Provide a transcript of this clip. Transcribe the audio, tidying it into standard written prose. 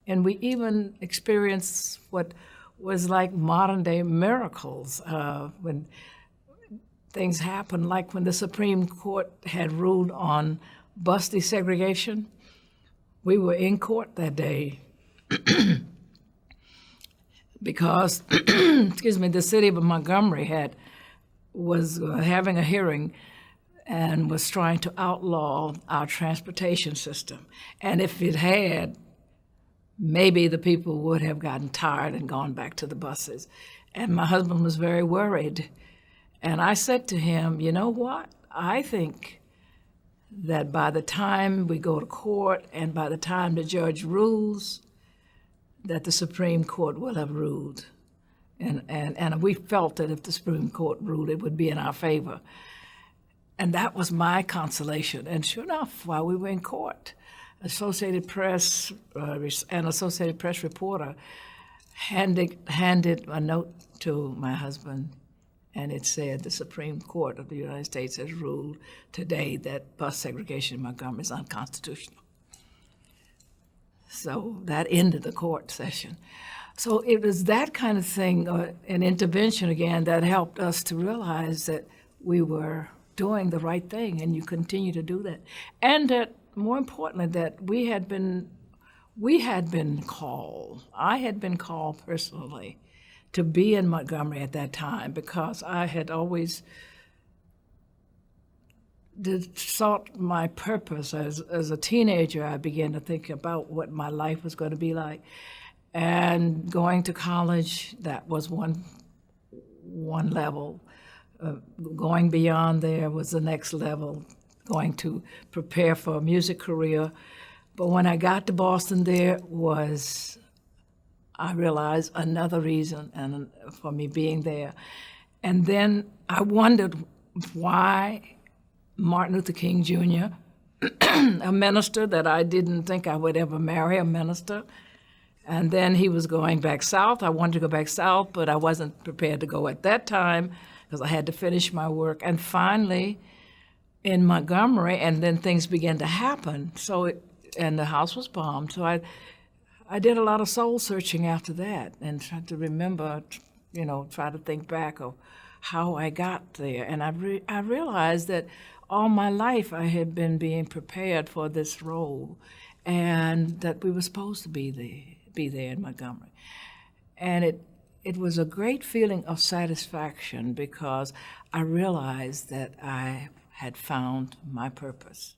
And we even experienced what was like modern-day miracles when things happened, like when the Supreme Court had ruled on bus desegregation. We were in court that day because, excuse me, the city of Montgomery was having a hearing and was trying to outlaw our transportation system. And if it had, maybe the people would have gotten tired and gone back to the buses. And my husband was very worried. And I said to him, you know what? I think that by the time we go to court and by the time the judge rules, that the Supreme Court will have ruled. And we felt that if the Supreme Court ruled, it would be in our favor. And that was my consolation. And sure enough, while we were in court, Associated Press, an Associated Press reporter handed a note to my husband, and it said, the Supreme Court of the United States has ruled today that bus segregation in Montgomery is unconstitutional. So that ended the court session. So it was that kind of thing, an intervention again, that helped us to realize that we were doing the right thing, and you continue to do that. And that, more importantly, that we had been called, I had been called personally to be in Montgomery at that time because I had always sought my purpose. As a teenager, I began to think about what my life was going to be like. And going to college, that was one level. Going beyond there was the next level, going to prepare for a music career. But when I got to Boston, I realized another reason for me being there. And then I wondered why Martin Luther King Jr., a minister that I didn't think I would ever marry, a minister, and then he was going back south. I wanted to go back south, but I wasn't prepared to go at that time because I had to finish my work. And finally, in Montgomery, and then things began to happen. And the house was bombed. So I did a lot of soul searching after that and tried to remember, try to think back of how I got there. And I realized that all my life I had been being prepared for this role and that we were supposed to be there in Montgomery. And it was a great feeling of satisfaction because I realized that I had found my purpose.